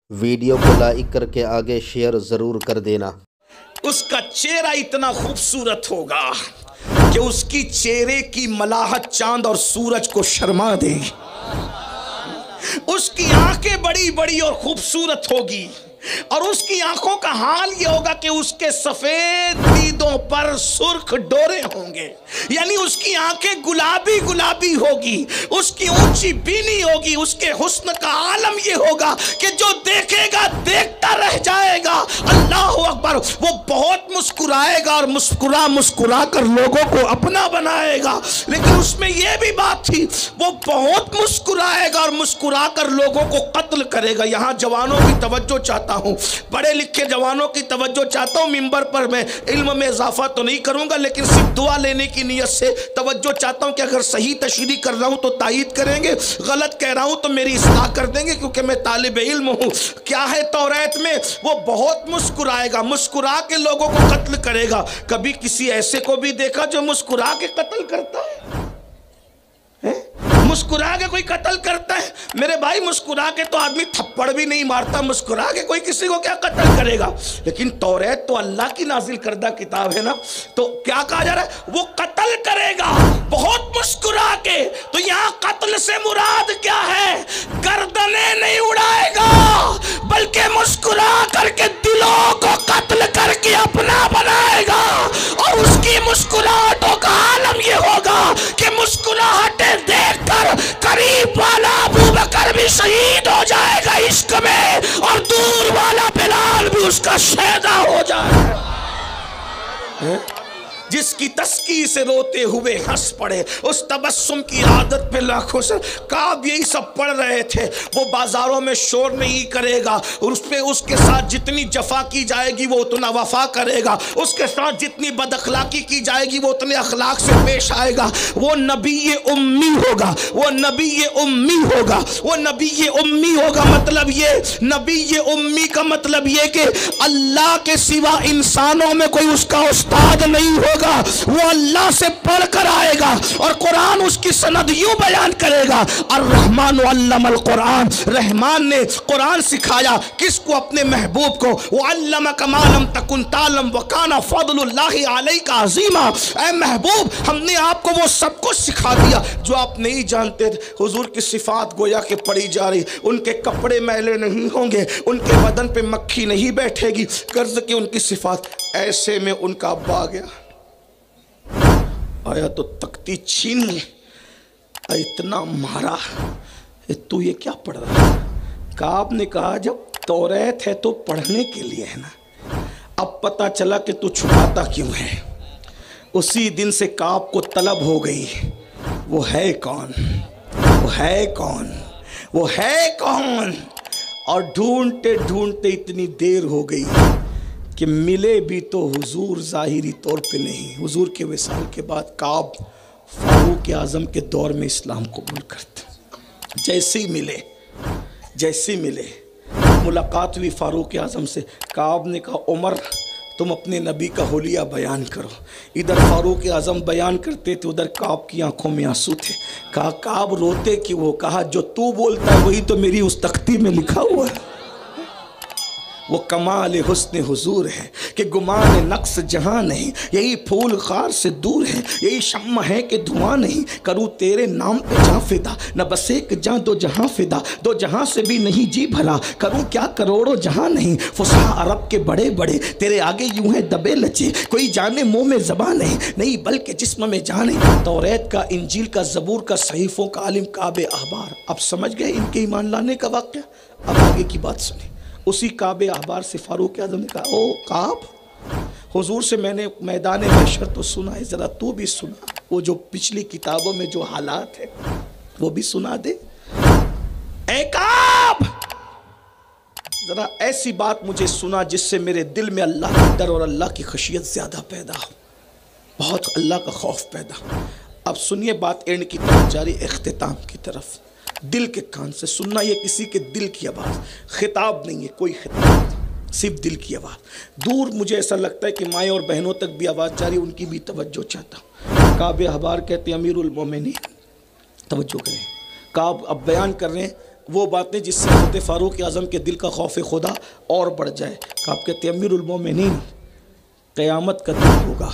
Video کو like کر کے آگے شیئر ضرور کر دینا۔ اس کا چہرہ اتنا خوبصورت ہوگا کہ اس کی چہرے کی ملاحت چاند اور سورج کو شرما دے گی۔ اس کی آنکھیں بڑی بڑی اور خوبصورت ہوگی، اور اس کی آنکھوں کا حال یہ ہوگا کہ اس کے سفید دیدوں پر سرخ ڈورے ہوں گے، یعنی اس کی آنکھیں گلابی گلابی ہوگی، اس کی اونچی بینی ہوگی۔ اس کے حسن کا عالم یہ ہوگا کہ جو دیکھے گا دیکھتا رہ جائے گا۔ اللہ اکبر۔ وہ بہت مسکرائے گا اور مسکرا کر لوگوں کو اپنا بنائے گا، لیکن اس میں یہ بھی بات تھی، وہ بہت مسکرائے گا اور مسکرا کر لوگوں کو قتل کرے گا۔ یہاں جوانوں کی توجہ چاہتا ہوں، پڑھے لکھے جوانوں کی توجہ چاہتا ہوں۔ ممبر پر میں علم میں اضافہ تو نہیں کروں گا، لیکن صرف دعا لینے کی نیت سے توجہ چاہتا ہوں کہ اگر صحیح تشریح کر رہا ہوں تو تائید کریں گے، غلط کہہ رہا ہوں تو میری اصلاح کر دیں گے، کیونکہ میں طالب علم ہوں۔ کیا ہے توریت میں؟ وہ بہت مسکرائے گا، مسکرا کے لوگوں کو قتل کرے گا۔ کبھی کسی ایسے کو بھی دیکھا جو مسکرا کے قتل کرتا ہے؟ مسکرا کے کوئی قتل کرتا ہے؟ میرے بھائی، مسکرا کے تو آدمی تھپڑ بھی نہیں مارتا، مسکرا کے کوئی کسی کو کیا قتل کرے گا؟ لیکن توریت تو اللہ کی نازل کردہ کتاب ہے نا، تو کیا کہا جا رہا ہے؟ وہ قتل کرے گا بہت مسکرا کے۔ تو یہاں قتل سے مراد کیا ہے؟ گردنیں نہیں اڑائے گا، بلکہ مسکرا کر کے دلوں کو قتل کر کے اپنا بنائے گا۔ اور اس کی مسکراہٹوں کا عالم یہ ہوگا کہ مسکراہٹیں دیکھ کر قریب والا ابو بکر بھی شہید ہو جائے گا عشق میں، اور دور والا بلال بھی اس کا شہدا ہو جائے گا۔ جس کی تسکی سے روتے ہوئے ہنس پڑے، اس تبسم کی عادت پہ لاکھوں سے کعب یہی سب پڑھ رہے تھے۔ وہ بازاروں میں شور نہیں کرے گا، اور اس کے ساتھ جتنی جفا کی جائے گی وہ اتنا وفا کرے گا، اس کے ساتھ جتنی بد اخلاقی کی جائے گی وہ اتنے اخلاق سے پیش آئے گا۔ وہ نبی امی ہوگا، وہ نبی امی ہوگا، وہ نبی امی ہوگا۔ مطلب یہ نبی امی کا مطلب یہ کہ اللہ کے سوا انسانوں میں کوئی اس کا استاد نہیں ہوگا، وہ اللہ سے پڑھ کر آئے گا، اور قرآن اس کی سند یوں بیان کرے گا، الرحمن علم القرآن، رحمان نے قرآن سکھایا کس کو؟ اپنے محبوب کو۔ وعلمک ما لم تکن تعلم وکان فضل اللہ علیک عظیما۔ اے محبوب، ہم نے آپ کو وہ سب کچھ سکھا دیا جو آپ نہیں جانتے تھے۔ حضور کی صفات گویا کہ پڑھی جا رہی، ان کے کپڑے میلے نہیں ہوں گے، ان کے بدن پہ مکھی نہیں بیٹھے گی، قرض کی ان کی صفات۔ ایسے میں ان کا ابا آ گیا، آیا تو تختی چھین لی، اتنا مارا، تو یہ کیا پڑھ رہا ہے؟ کعب نے کہا جب توریت ہے تو پڑھنے کے لیے ہے نا، اب پتا چلا کہ تو چھپاتا کیوں ہے۔ اسی دن سے کعب کو طلب ہو گئی، وہ ہے کون؟ وہ ہے کون؟ وہ ہے کون؟ اور ڈھونڈتے ڈھونڈتے اتنی دیر ہو گئی کہ ملے بھی تو حضور ظاہری طور پہ نہیں۔ حضور کے وصال کے بعد کعب فاروق اعظم کے دور میں اسلام قبول کرتے، جیسے ہی ملے ملاقات ہوئی فاروق اعظم سے۔ کعب نے کہا عمر تم اپنے نبی کا حلیہ بیان کرو۔ ادھر فاروق اعظم بیان کرتے تھے، ادھر کعب کی آنکھوں میں آنسو تھے۔ کہا کعب روتے کیوں ہو؟ کہا جو تو بولتا ہے وہی تو میری اس تختی میں لکھا ہوا ہے۔ وہ کمال حسن حضور ہے کہ گمان نقص جہاں نہیں، یہی پھول خار سے دور ہے، یہی شمع ہے کہ دھواں نہیں، کروں تیرے نام پہ جاں فدا، نہ بس ایک جاں دو جہاں فدا، دو جہاں سے بھی نہیں جی بھلا، کروں کیا کروڑوں جہاں نہیں، فصحا عرب کے بڑے بڑے تیرے آگے یوں ہیں دبے لچے، کوئی جانے منہ میں زبان نہیں بلکہ جسم میں جان ہے۔ توریت کا، انجیل کا، زبور کا، صحیفوں کا عالم کعب احبار۔ اب سمجھ گئے ان کے ایمان لانے کا واقعہ؟ اب آگے کی بات سنیں۔ اسی کعب احبار سے فاروق اعظم نے کہا او کعب، حضور سے میں نے میدان محشر تو سنا ہے، ذرا تو بھی سنا، وہ جو پچھلی کتابوں میں جو حالات ہیں وہ بھی سنا دے۔ اے کعب، ذرا ایسی بات مجھے سنا جس سے میرے دل میں اللہ کا ڈر اور اللہ کی خشیت زیادہ پیدا ہو، بہت اللہ کا خوف پیدا ہو۔ اب سنیے بات اینڈ کی طرف جاری، اختتام کی طرف۔ دل کے کان سے سننا، یہ کسی کے دل کی آواز، خطاب نہیں ہے، کوئی خطاب نہیں، صرف دل کی آواز۔ دور مجھے ایسا لگتا ہے کہ مائیں اور بہنوں تک بھی آواز جاری، ان کی بھی توجہ چاہتا ہوں۔ کعب احبار کہتے ہیں امیر المومنین، توجہ کریں، کعب اب بیان کر رہے ہیں وہ باتیں جس سے حضرت فاروق اعظم کے دل کا خوف خدا اور بڑھ جائے کہ آپ کہتے ہیں امیر المومنین قیامت کا دن ہوگا،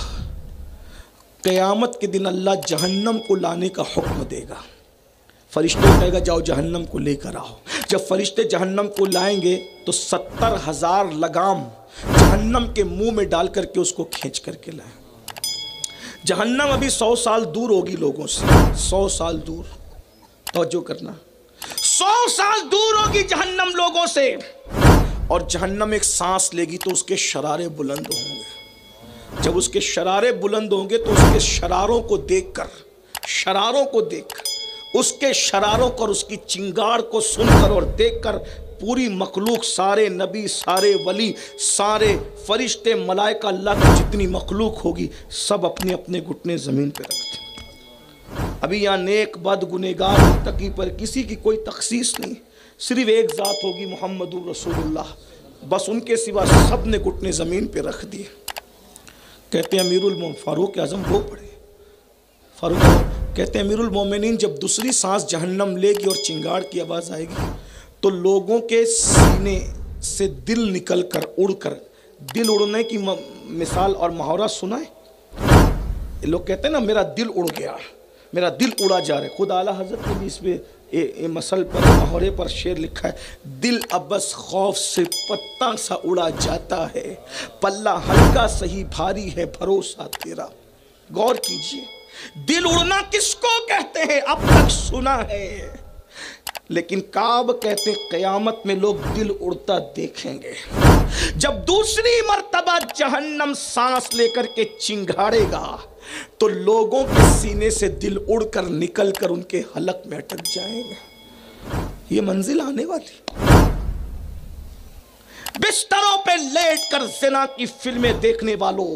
قیامت کے دن اللہ جہنم کو لانے کا حکم دے گا، فرشتے کہے گا جاؤ جہنم کو لے کر آؤ۔ جب فرشتے جہنم کو لائیں گے تو 70,000 لگام جہنم کے منہ میں ڈال کر کے اس کو کھینچ کر کے لائیں۔ جہنم ابھی 100 سال دور ہوگی لوگوں سے، 100 سال دور، توجہ کرنا، 100 سال دور ہوگی جہنم لوگوں سے، اور جہنم ایک سانس لے گی تو اس کے شرارے بلند ہوں گے۔ جب اس کے شرارے بلند ہوں گے تو اس کے شراروں کو دیکھ کر، اس کے شراروں کو اور اس کی چنگاڑ کو سن کر اور دیکھ کر پوری مخلوق، سارے نبی، سارے ولی، سارے فرشتے، ملائکہ، اللہ کی جتنی مخلوق ہوگی سب اپنے اپنے گھٹنے زمین پہ رکھتے ہیں۔ ابھی یہاں نیک بد گنہگار متقی پر کسی کی کوئی تخصیص نہیں، صرف ایک ذات ہوگی محمد رسول اللہ، بس ان کے سوا سب نے گھٹنے زمین پہ رکھ دیے۔ کہتے ہیں فاروق اعظم وہ پڑھے، کہتے ہیں امیر المومنین جب دوسری سانس جہنم لے گی اور چنگاڑ کی آواز آئے گی تو لوگوں کے سینے سے دل نکل کر اڑ کر، دل اڑنے کی مثال اور محاورہ سنا ہے؟ لوگ کہتے ہیں نا میرا دل اڑ گیا، میرا دل اڑا جا رہا ہے۔ خود اعلیٰ حضرت نے بھی اس پہ مثل پر، محاورے پر شعر لکھا ہے، دل ابس خوف سے پتہ سا اڑا جاتا ہے، پلہ ہلکا سہی بھاری ہے بھروسہ تیرا۔ غور کیجئے، دل اڑنا کس کو کہتے ہیں اب تک سنا ہے، لیکن کعب کہتے ہیں قیامت میں لوگ دل اڑتا دیکھیں گے۔ جب دوسری مرتبہ جہنم سانس لے کر کے چنگھاڑے گا تو لوگوں کے سینے سے دل اڑ کر نکل کر ان کے حلق میں اٹک جائیں گے۔ یہ منزل آنے والی۔ بستروں پہ لیٹ کر زنا کی فلمیں دیکھنے والوں،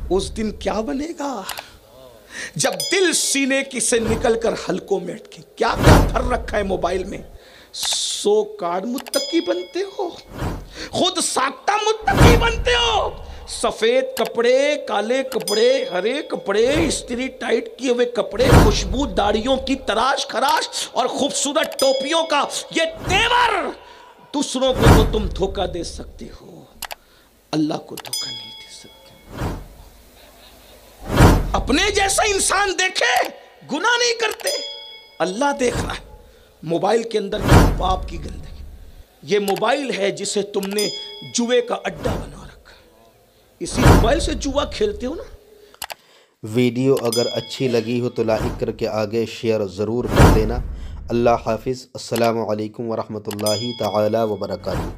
اس دن کیا بنے گا جب دل سینے کی سے نکل کر حلقوں میں اٹکے؟ کیا کیا بھر رکھا ہے موبائل میں؟ 100 کارڈ متقی بنتے ہو، خود ساختہ متقی بنتے ہو، سفید کپڑے، کالے کپڑے، ہرے کپڑے، استری ٹائٹ کیے ہوئے کپڑے، خوشبو داڑیوں کی تراش خراش اور خوبصورت ٹوپیوں کا یہ تیور، دوسروں کو تو تم دھوکہ دے سکتے ہو، اللہ کو دھوکہ نہیں دے سکتے۔ اپنے جیسا انسان دیکھے گناہ نہیں کرتے، اللہ دیکھ رہا ہے۔ موبائل کے اندر پاپ کی گندگی، یہ موبائل ہے جسے تم نے جوے کا اڈا بنا رکھا، اسی موبائل سے جوا کھیلتے ہو نا۔ ویڈیو اگر اچھی لگی ہو تو لائک کر کے آگے شیئر ضرور کر دینا۔ اللہ حافظ۔ السلام علیکم ورحمۃ اللہ تعالی وبرکاتہ۔